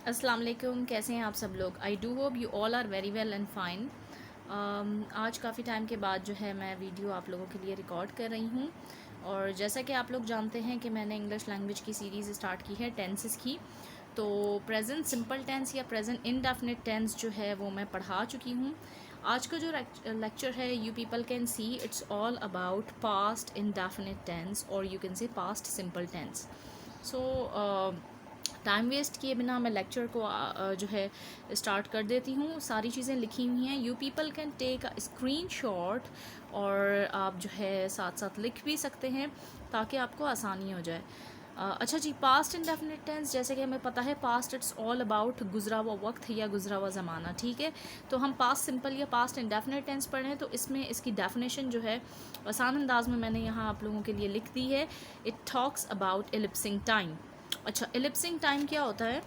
अस्सलाम वालेकुम, कैसे हैं आप सब लोग। I do hope you all are very well and fine. आज काफ़ी टाइम के बाद जो है मैं वीडियो आप लोगों के लिए रिकॉर्ड कर रही हूँ। और जैसा कि आप लोग जानते हैं कि मैंने इंग्लिश लैंग्वेज की सीरीज़ स्टार्ट की है टेंसेस की। तो प्रेजेंट सिंपल टेंस या प्रेजेंट इनडेफिनिट टेंस जो है वो मैं पढ़ा चुकी हूँ। आज का जो लेक्चर है you people can see it's all about past indefinite tense और you can say past simple tense. So time waste किए बिना मैं लेक्चर को जो है स्टार्ट कर देती हूँ। सारी चीज़ें लिखी हुई हैं, you people can take a screen shot और आप जो है साथ साथ लिख भी सकते हैं ताकि आपको आसानी हो जाए। अच्छा जी, पास्ट इंडेफिनिट टेंस, जैसे कि हमें पता है पास्ट इट्स ऑल अबाउट गुजरा हुआ वक्त या गुजरा हुआ ज़माना, ठीक है। तो हम पास्ट सिंपल या पास्ट इंडेफिनिट टेंस पढ़ रहे हैं, तो इसमें इसकी डेफिनेशन जो है आसान अंदाज में मैंने यहाँ आप लोगों के लिए लिख दी है। It talks about elapsing time. अच्छा, एलिप्सिंग टाइम क्या होता है?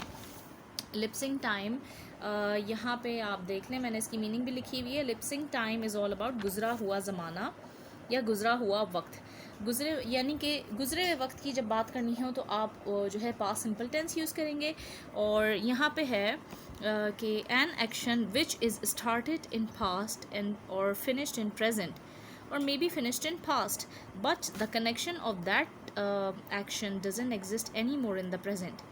एलिप्सिंग टाइम यहाँ पे आप देख लें, मैंने इसकी मीनिंग भी लिखी हुई है। एलिप्सिंग टाइम इज़ ऑल अबाउट गुजरा हुआ ज़माना या गुजरा हुआ वक्त। गुजरे यानी कि गुजरे हुए वक्त की जब बात करनी हो तो आप जो है पास्ट सिंपल टेंस यूज़ करेंगे। और यहाँ पे है कि an action which is started in past and और finished in present or maybe finished in past, but the connection of that action doesn't exist anymore in the present।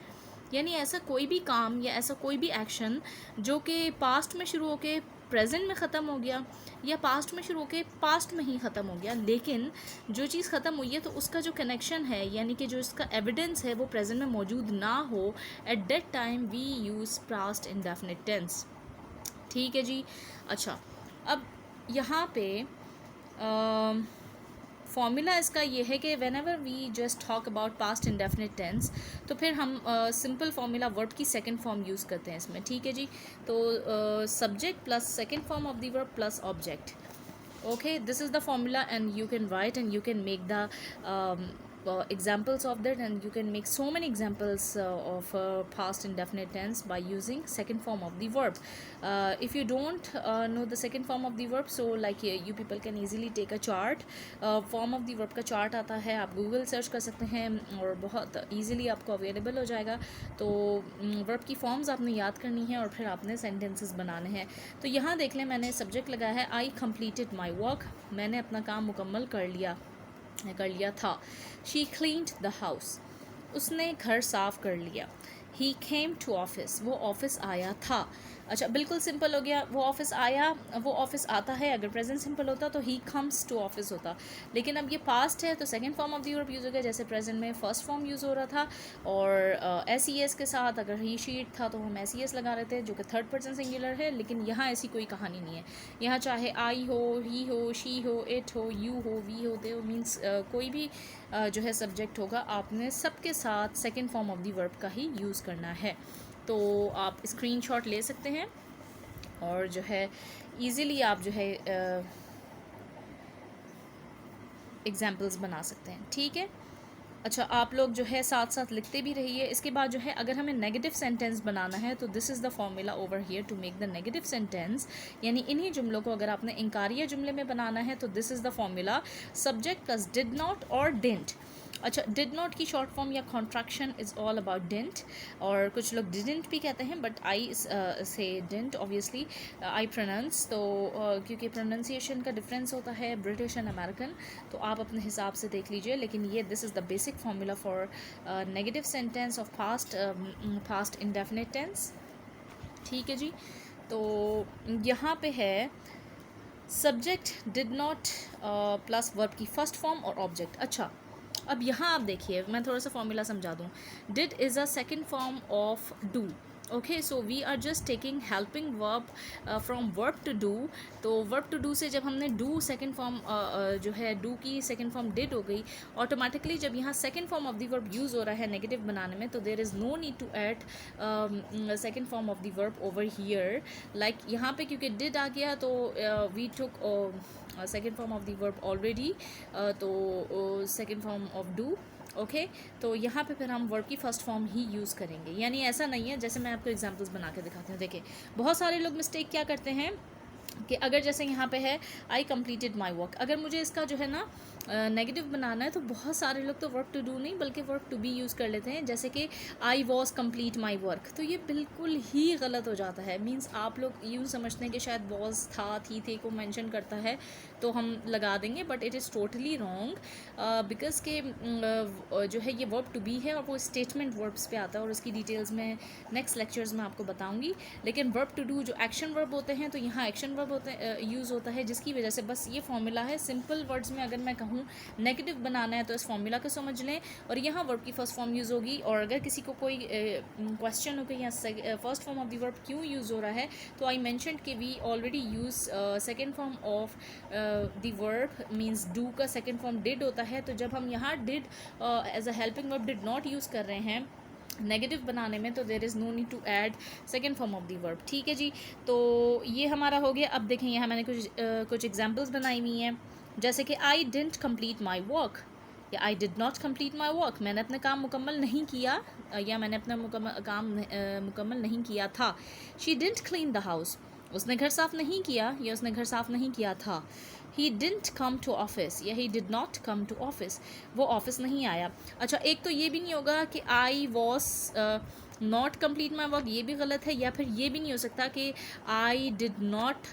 यानी ऐसा कोई भी काम या ऐसा कोई भी एक्शन जो कि पास्ट में शुरू होके प्रेजेंट में ख़त्म हो गया या पास्ट में शुरू होके पास्ट में ही ख़त्म हो गया, लेकिन जो चीज़ ख़त्म हुई है तो उसका जो कनेक्शन है यानी कि जो इसका एविडेंस है वो प्रेजेंट में मौजूद ना हो, at that time we use past indefinite tense. ठीक है जी। अच्छा, अब यहाँ पे फॉर्मूला इसका ये है कि whenever we just talk about past indefinite tense तो फिर हम सिंपल फार्मूला वर्ब की सेकंड फॉर्म यूज़ करते हैं इसमें। ठीक है जी। तो subject plus second form of the verb plus object. Okay, this is the formula and you can write and you can make the examples of that, and you can make so many examples of past indefinite tense by using second form of the verb. If you don't know the second form of the verb, so like you people can easily take a chart. Form of the verb का chart आता है, आप Google search कर सकते हैं और बहुत easily आपको अवेलेबल हो जाएगा। तो वर्ब की फॉर्म्स आपने याद करनी है और फिर आपने सेंटेंसेस बनाने हैं। तो यहाँ देख लें, मैंने सब्जेक्ट लगाया है आई कंप्लीटेड माई वर्क, मैंने अपना काम मुकम्मल कर लिया था। शी क्लीन्ड द हाउस, उसने घर साफ़ कर लिया। ही केम टू ऑफिस, वो ऑफिस आया था। अच्छा, बिल्कुल सिंपल हो गया। वो ऑफिस आया, वो ऑफिस आता है। अगर प्रेजेंट सिंपल होता तो ही कम्स टू ऑफिस होता, लेकिन अब ये पास्ट है तो second form of the verb use हो गया। जैसे प्रेजेंट में फर्स्ट फॉर्म यूज़ हो रहा था और एस ई एस के साथ अगर ही शीट था तो हम एस ई एस लगा रहे थे, जो कि थर्ड पर्सन सिंगुलर है। लेकिन यहाँ ऐसी कोई कहानी नहीं है। यहाँ चाहे आई हो, ही हो, शी हो, इट हो, यू हो, वी हो, दे हो, मीन्स कोई भी जो है सब्जेक्ट होगा, आपने सबके साथ second form of the verb का ही यूज़ करना है। तो आप स्क्रीनशॉट ले सकते हैं और जो है ईज़िली आप जो है एग्जाम्पल्स बना सकते हैं। ठीक है। अच्छा, आप लोग जो है साथ साथ लिखते भी रहिए। इसके बाद जो है अगर हमें नेगेटिव सेंटेंस बनाना है तो this is the formula over here to make the negative sentence. यानी इन्हीं जुमलों को अगर आपने इंकारिया जुमले में बनाना है तो this is the formula, subject plus did not और डिडंट। अच्छा, डिड नॉट की शॉर्ट फॉर्म या contraction is all about didn't, और कुछ लोग डिडंट भी कहते हैं बट आई से डिडंट ऑब्वियसली आई प्रोनाउंस। तो क्योंकि प्रोनाउंसिएशन का डिफरेंस होता है ब्रिटिश एंड अमेरिकन, तो आप अपने हिसाब से देख लीजिए। लेकिन ये this is the basic formula for negative sentence of past indefinite tense. ठीक है जी। तो यहाँ पे है subject did not plus verb की फर्स्ट फॉर्म और ऑब्जेक्ट। अच्छा, अब यहाँ आप देखिए, मैं थोड़ा सा फॉर्मूला समझा दूँ। Did is a second form of do. Okay, so we are just taking helping verb from verb to do. तो वर्ब टू डू से जब हमने डू सेकेंड फॉर्म जो है डू की सेकेंड फॉर्म डिड हो गई, ऑटोमेटिकली जब यहाँ second form of the verb use हो रहा है नेगेटिव बनाने में, तो there is no need to add second form of the verb over here. Like यहाँ पे क्योंकि डिड आ गया तो we took second form of the verb already, तो second form of do. Okay, तो यहाँ पे फिर हम वर्ब की फर्स्ट फॉर्म ही यूज़ करेंगे। यानी ऐसा नहीं है, जैसे मैं आपको एग्जांपल्स बना के दिखाती हूँ। देखिए, बहुत सारे लोग मिस्टेक क्या करते हैं कि अगर जैसे यहाँ पे है आई कंप्लीटेड माई वर्क, अगर मुझे इसका जो है ना नेगेटिव बनाना है तो बहुत सारे लोग तो वर्क टू डू नहीं बल्कि वर्क टू बी यूज़ कर लेते हैं, जैसे कि I was complete my work. तो ये बिल्कुल ही गलत हो जाता है। मीन्स आप लोग यूँ समझते हैं कि शायद वॉज था, थी, थे को मेंशन करता है तो हम लगा देंगे, but it is totally wrong. Because के जो है ये वर्ब टू बी है और वो स्टेटमेंट वर्ब्स पे आता है, और उसकी डिटेल्स में नेक्स्ट लेक्चर्स में आपको बताऊंगी। लेकिन वर्ब टू डू जो एक्शन वर्ब होते हैं, तो यहाँ एक्शन वर्ब होते यूज़ होता है, जिसकी वजह से बस ये फॉर्मूला है। सिंपल वर्ड्स में अगर मैं कहूँ नेगेटिव बनाना है तो इस फॉर्मूला को समझ लें, और यहाँ वर्ब की फर्स्ट फॉर्म यूज़ होगी। और अगर किसी को कोई क्वेश्चन हो कि यहाँ first form of the verb क्यों यूज़ हो रहा है, तो आई मैंशनड कि we already use second form of the verb, means do का सेकेंड फॉर्म डिड होता है। तो जब हम यहाँ did as a helping verb did not use कर रहे हैं नेगेटिव बनाने में, तो there is no need to add second form of the verb. ठीक है जी, तो ये हमारा हो गया। अब देखें यहाँ मैंने कुछ एग्जांपल्स बनाई हुई हैं, जैसे कि I didn't complete my work या I did not complete my work, मैंने अपना काम मुकम्मल नहीं किया या मैंने अपना काम मुकम्मल नहीं किया था। She didn't clean the house, उसने घर साफ़ नहीं किया या उसने घर साफ़ नहीं किया था। He didn't come to office या he did not come to office, वो ऑफिस नहीं आया। अच्छा, एक तो ये भी नहीं होगा कि I was not complete my work, ये भी गलत है। या फिर ये भी नहीं हो सकता कि आई did not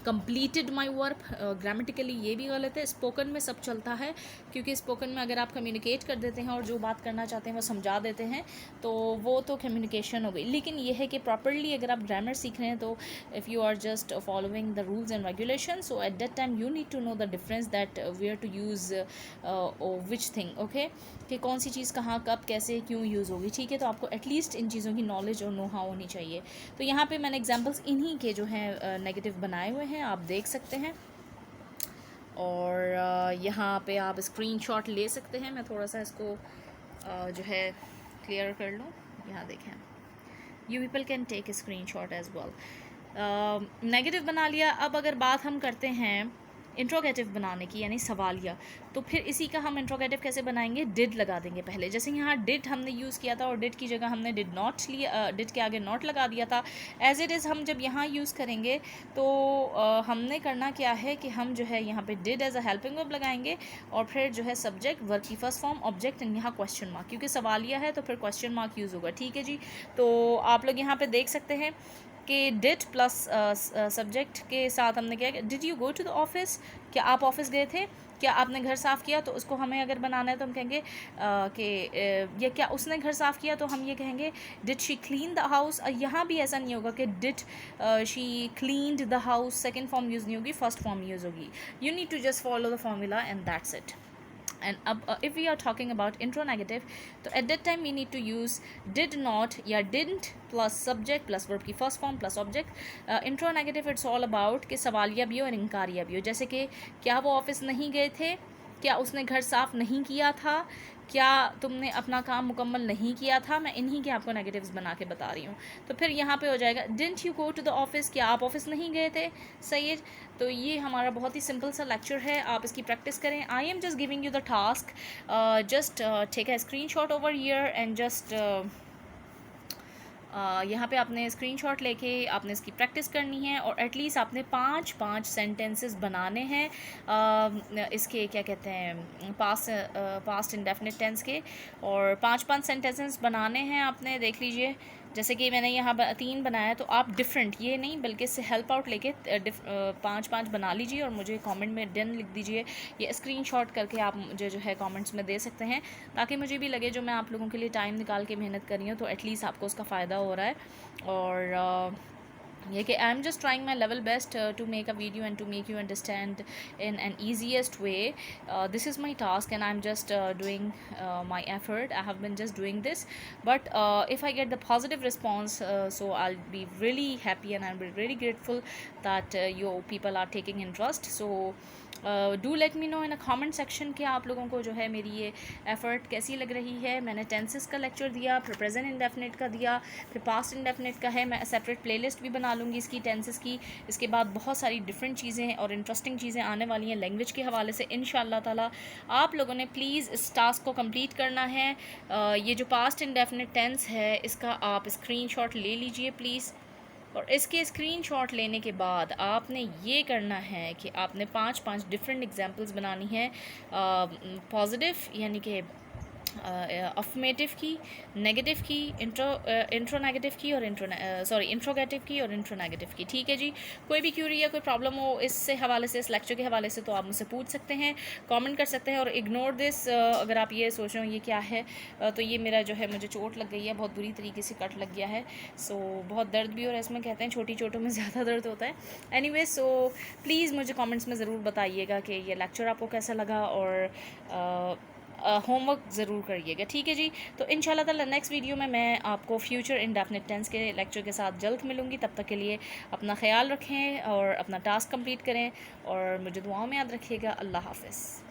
completed my work, grammatically ये भी गलत है। स्पोकन में सब चलता है, क्योंकि स्पोकन में अगर आप कम्युनिकेट कर देते हैं और जो बात करना चाहते हैं वो समझा देते हैं, तो वो तो कम्युनिकेशन हो गई। लेकिन ये है कि प्रॉपरली अगर आप ग्रामर सीख रहे हैं, तो if you are just following the rules and regulation, so at that time you need to know the difference that where to use which thing, okay, कि कौन सी चीज़ कहाँ कब कैसे क्यों यूज़ होगी। ठीक है, तो आपको एटलीस्ट इन चीज़ों की नॉलेज और नो हाउ होनी चाहिए। तो यहाँ पे मैंने एग्जांपल्स इन्हीं के जो हैं नेगेटिव बनाए हुए हैं, आप देख सकते हैं। और यहाँ पे आप स्क्रीनशॉट ले सकते हैं। मैं थोड़ा सा इसको जो है क्लियर कर लूँ। यहाँ देखें, you people can take screenshot as well. Negative बना लिया। अब अगर बात हम करते हैं इंट्रोगेटिव बनाने की, यानी सवालिया, तो फिर इसी का हम इंट्रोगेटिव कैसे बनाएंगे, डिड लगा देंगे पहले। जैसे यहाँ डिड हमने यूज़ किया था और डिड की जगह हमने डिड नॉट लिया, डिड के आगे नॉट लगा दिया था। एज इट इज़ हम जब यहाँ यूज़ करेंगे तो हमने करना क्या है कि हम जो है यहाँ पे did as a helping verb लगाएंगे, और फिर जो है सब्जेक्ट, वर्ब की फर्स्ट फॉर्म, ऑब्जेक्ट, एंड यहाँ क्वेश्चन मार्क, क्योंकि सवालिया है तो फिर क्वेश्चन मार्क यूज़ होगा। ठीक है जी, तो आप लोग यहाँ पर देख सकते हैं कि डिड प्लस सब्जेक्ट के साथ हमने क्या किया, did you go to the office, क्या आप ऑफिस गए थे, क्या आपने घर साफ़ किया। तो उसको हमें अगर बनाना है तो हम कहेंगे कि या क्या उसने घर साफ़ किया, तो हम ये कहेंगे did she clean the house. यहाँ भी ऐसा नहीं होगा कि did she cleaned the house, second form use नहीं होगी, फर्स्ट फॉर्म यूज़ होगी। You need to just follow the formula and that's it. And if we are talking about intro negative, तो at that time we need to use did not या didn't plus subject plus verb की first form plus object. Intro negative it's all about कि सवालिया भी हो और इनकारिया भी हो। जैसे कि क्या वो ऑफिस नहीं गए थे, क्या उसने घर साफ़ नहीं किया था, क्या तुमने अपना काम मुकम्मल नहीं किया था। मैं इन्हीं के आपको नेगेटिव्स बना के बता रही हूँ। तो फिर यहाँ पे हो जाएगा didn't you go to the office, क्या आप ऑफिस नहीं गए थे। सही है, तो ये हमारा बहुत ही सिंपल सा लेक्चर है, आप इसकी प्रैक्टिस करें। I am just giving you the task, just take a screenshot over here and just यहाँ पे आपने स्क्रीनशॉट लेके आपने इसकी प्रैक्टिस करनी है, और एटलीस्ट आपने 5 सेंटेंसेस बनाने हैं इसके क्या कहते हैं पास्ट इंडेफिनिट टेंस के, और 5 सेंटेंसेस बनाने हैं आपने। देख लीजिए, जैसे कि मैंने यहाँ 3 बनाया, तो आप डिफरेंट ये नहीं बल्कि इससे हेल्प आउट लेके 5 बना लीजिए और मुझे कमेंट में डन लिख दीजिए। ये स्क्रीनशॉट करके आप मुझे जो है कमेंट्स में दे सकते हैं, ताकि मुझे भी लगे जो मैं आप लोगों के लिए टाइम निकाल के मेहनत कर रही हूँ, तो एटलीस्ट आपको उसका फ़ायदा हो रहा है। और ये कि I am just trying my level best to make a video and to make you understand in an easiest way. This is my task and I am just doing my effort. I have been just doing this, but if I get the positive response, so I'll be really happy and I'll be really grateful that you people are taking interest. So do let me know in a comment section कि आप लोगों को जो है मेरी ये effort कैसी लग रही है। मैंने टेंसेस का लेक्चर दिया, फिर प्रेजेंट इंडेफिनिट का दिया, फिर पास्ट इंडेफिनिट का है। मैं सेपरेट प्लेलिस्ट भी बना लूँगी इसकी टेंसेस की। इसके बाद बहुत सारी डिफरेंट चीज़ें और इंटरेस्टिंग चीज़ें आने वाली हैं लैंग्वेज के हवाले से इंशाअल्लाह ताला। आप लोगों ने प्लीज़ इस टास्क को कंप्लीट करना है। ये जो पास्ट इंडेफिनिट टेंस है इसका आप स्क्रीनशॉट ले लीजिए प्लीज़। और इसके स्क्रीनशॉट लेने के बाद आपने ये करना है कि आपने 5 डिफरेंट एग्जांपल्स बनानी है, पॉजिटिव यानी कि अफर्मेटिव की, नेगेटिव की, इंट्रो नेगेटिव की और इंट्रोगेटिव की और इंट्रो नेगेटिव की। ठीक है जी। कोई भी क्यूरी या कोई प्रॉब्लम हो इससे हवाले से, इस लेक्चर के हवाले से, तो आप मुझसे पूछ सकते हैं, कमेंट कर सकते हैं। और इग्नोर दिस, अगर आप ये सोच रहे हो ये क्या है, तो ये मेरा जो है, मुझे चोट लग गई है, बहुत बुरी तरीके से कट लग गया है। सो बहुत दर्द भी, और इसमें कहते हैं छोटी चोटों में ज़्यादा दर्द होता है। एनीवे, सो प्लीज़ मुझे कमेंट्स में ज़रूर बताइएगा कि ये लेक्चर आपको कैसा लगा, और होमवर्क ज़रूर करिएगा। ठीक है जी। तो इंशाल्लाह ताला नेक्स्ट वीडियो में मैं आपको फ्यूचर इंडेफिनिट टेंस के लेक्चर के साथ जल्द मिलूँगी। तब तक के लिए अपना ख्याल रखें और अपना टास्क कंप्लीट करें, और मुझे दुआओं में याद रखिएगा। अल्लाह हाफ़िज़।